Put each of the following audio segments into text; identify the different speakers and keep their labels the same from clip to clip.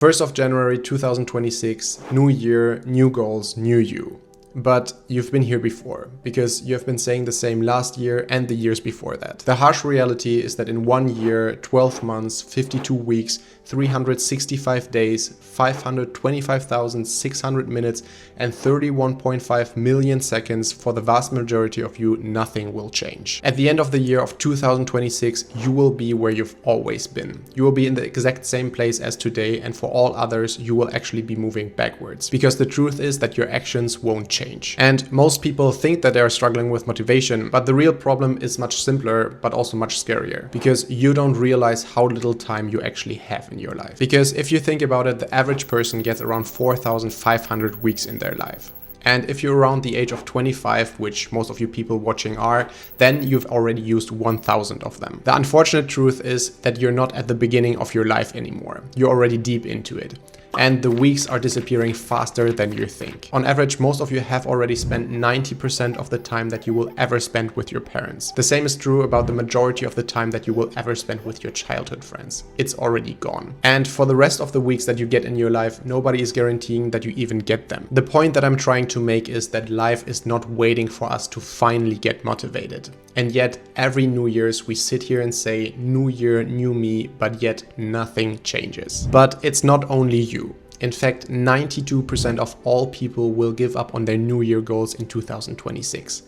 Speaker 1: 1st of January 2026, new year, new goals, new you. But you've been here before, because you have been saying the same last year and the years before that. The harsh reality is that in 1 year, 12 months, 52 weeks, 365 days, 525,600 minutes, and 31.5 million seconds, for the vast majority of you, nothing will change. At the end of the year of 2026, you will be where you've always been. You will be in the exact same place as today, and for all others, you will actually be moving backwards. Because the truth is that your actions won't change. And most people think that they are struggling with motivation, but the real problem is much simpler, but also much scarier, because you don't realize how little time you actually have in your life. Because if you think about it, the average person gets around 4,500 weeks in their life. And if you're around the age of 25, which most of you people watching are, then you've already used 1,000 of them. The unfortunate truth is that you're not at the beginning of your life anymore. You're already deep into it. And the weeks are disappearing faster than you think. On average, most of you have already spent 90% of the time that you will ever spend with your parents. The same is true about the majority of the time that you will ever spend with your childhood friends. It's already gone. And for the rest of the weeks that you get in your life, nobody is guaranteeing that you even get them. The point that I'm trying to make is that life is not waiting for us to finally get motivated. And yet, every New Year's we sit here and say, new year, new me, but yet nothing changes. But it's not only you. In fact, 92% of all people will give up on their New Year goals in 2026.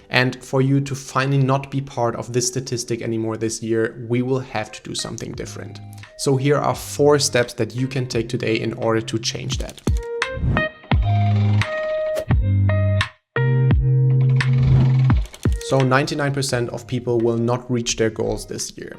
Speaker 1: And for you to finally not be part of this statistic anymore this year, we will have to do something different. So here are 4 steps that you can take today in order to change that. So 99% of people will not reach their goals this year.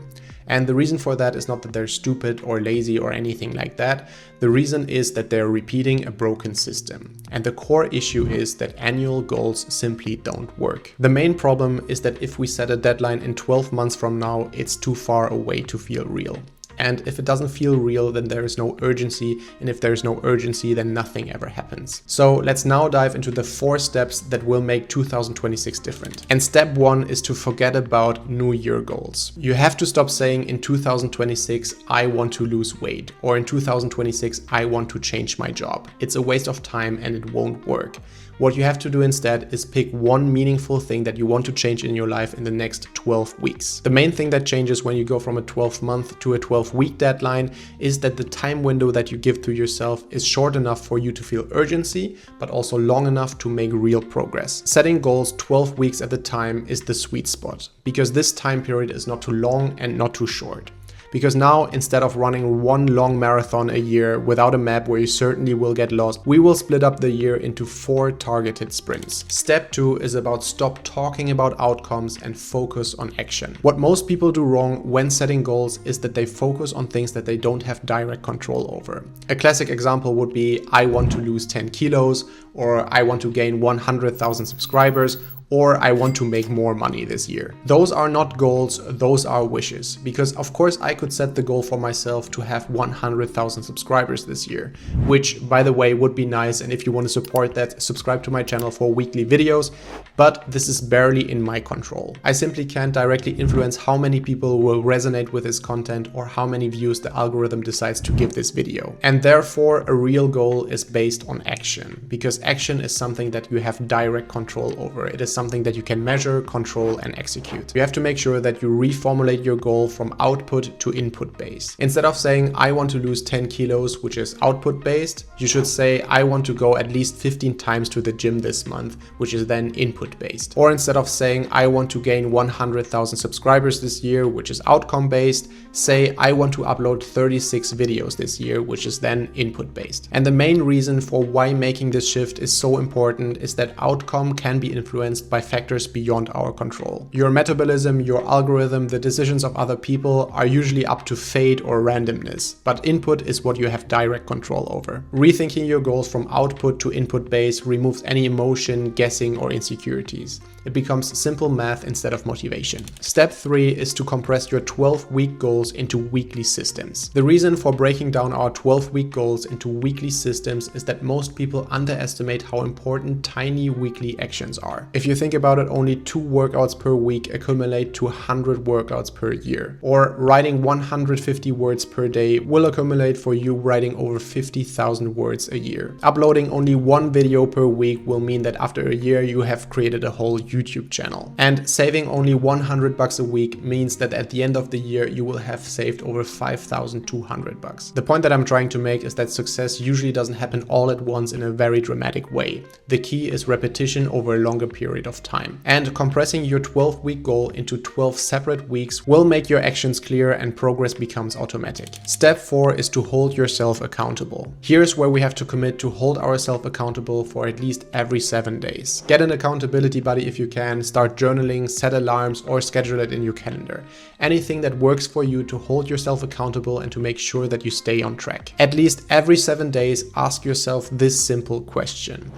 Speaker 1: And the reason for that is not that they're stupid or lazy or anything like that. The reason is that they're repeating a broken system. And the core issue is that annual goals simply don't work. The main problem is that if we set a deadline in 12 months from now, it's too far away to feel real. And if it doesn't feel real, then there is no urgency. And if there's no urgency, then nothing ever happens. So let's now dive into the 4 steps that will make 2026 different. And step 1 is to forget about New Year goals. You have to stop saying in 2026, I want to lose weight, or in 2026, I want to change my job. It's a waste of time and it won't work. What you have to do instead is pick one meaningful thing that you want to change in your life in the next 12 weeks. The main thing that changes when you go from a 12-month to a 12-week deadline is that the time window that you give to yourself is short enough for you to feel urgency, but also long enough to make real progress. Setting goals 12 weeks at a time is the sweet spot, because this time period is not too long and not too short. Because now, instead of running one long marathon a year without a map where you certainly will get lost, we will split up the year into 4 targeted sprints. Step 2 is about stop talking about outcomes and focus on action. What most people do wrong when setting goals is that they focus on things that they don't have direct control over. A classic example would be, I want to lose 10 kilos, or I want to gain 100,000 subscribers, or I want to make more money this year. Those are not goals, those are wishes. Because of course I could set the goal for myself to have 100,000 subscribers this year, which by the way would be nice, and if you want to support that, subscribe to my channel for weekly videos, but this is barely in my control. I simply can't directly influence how many people will resonate with this content or how many views the algorithm decides to give this video. And therefore a real goal is based on action, because action is something that you have direct control over. It is something that you can measure, control, and execute. You have to make sure that you reformulate your goal from output to input based. Instead of saying, I want to lose 10 kilos, which is output based, you should say, I want to go at least 15 times to the gym this month, which is then input based. Or instead of saying, I want to gain 100,000 subscribers this year, which is outcome based, say, I want to upload 36 videos this year, which is then input based. And the main reason for why making this shift is so important is that outcome can be influenced by factors beyond our control. Your metabolism, your algorithm, the decisions of other people are usually up to fate or randomness, but input is what you have direct control over. Rethinking your goals from output to input based removes any emotion, guessing, or insecurities. It becomes simple math instead of motivation. Step 3 is to compress your 12-week goals into weekly systems. The reason for breaking down our 12-week goals into weekly systems is that most people underestimate how important tiny weekly actions are. If you you think about it, only 2 workouts per week accumulate to 100 workouts per year. Or writing 150 words per day will accumulate for you writing over 50,000 words a year. Uploading only 1 video per week will mean that after a year you have created a whole YouTube channel. And saving only $100 a week means that at the end of the year you will have saved over $5,200. The point that I'm trying to make is that success usually doesn't happen all at once in a very dramatic way. The key is repetition over a longer period of time. And compressing your 12-week goal into 12 separate weeks will make your actions clear and progress becomes automatic. Step 4 is to hold yourself accountable. Here's where we have to commit to hold ourselves accountable for at least every 7 days. Get an accountability buddy if you can, start journaling, set alarms, or schedule it in your calendar. Anything that works for you to hold yourself accountable and to make sure that you stay on track. At least every 7 days, ask yourself this simple question.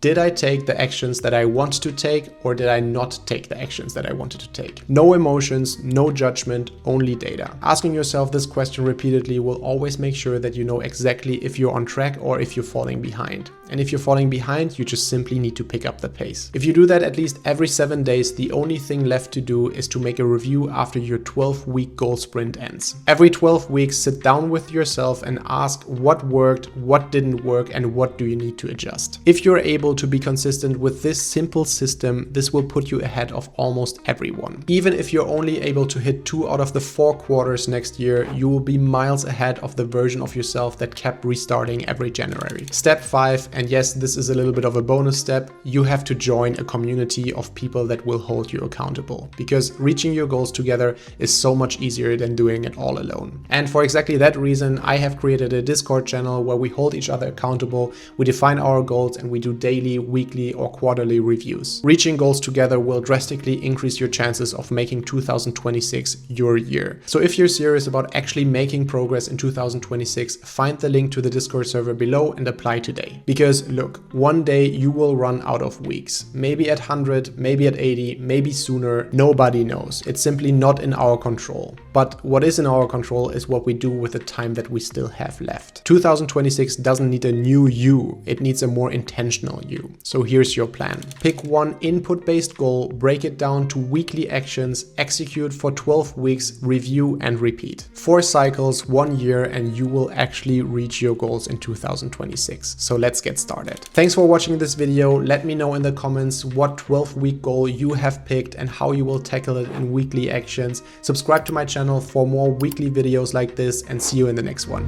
Speaker 1: Did I take the actions that I want to take, or did I not take the actions that I wanted to take? No emotions, no judgment, only data. Asking yourself this question repeatedly will always make sure that you know exactly if you're on track or if you're falling behind. And if you're falling behind, you just simply need to pick up the pace. If you do that at least every 7 days, the only thing left to do is to make a review after your 12-week goal sprint ends. Every 12 weeks, sit down with yourself and ask what worked, what didn't work, and what do you need to adjust. If you're able to be consistent with this simple system, this will put you ahead of almost everyone. Even if you're only able to hit 2 out of the 4 quarters next year, you will be miles ahead of the version of yourself that kept restarting every January. Step 5, and yes, this is a little bit of a bonus step, you have to join a community of people that will hold you accountable, because reaching your goals together is so much easier than doing it all alone. And for exactly that reason, I have created a Discord channel where we hold each other accountable, we define our goals, and we do daily, weekly, or quarterly reviews. Reaching goals together will drastically increase your chances of making 2026 your year. So if you're serious about actually making progress in 2026, find the link to the Discord server below and apply today. Because look, one day you will run out of weeks. Maybe at 100, maybe at 80, maybe sooner, nobody knows. It's simply not in our control. But what is in our control is what we do with the time that we still have left. 2026 doesn't need a new you, it needs a more intentional you. So here's your plan. Pick one input-based goal, break it down to weekly actions, execute for 12 weeks, review and repeat. 4 cycles, 1 year, and you will actually reach your goals in 2026. So let's get started. Thanks for watching this video. Let me know in the comments what 12-week goal you have picked and how you will tackle it in weekly actions. Subscribe to my channel for more weekly videos like this, and see you in the next one.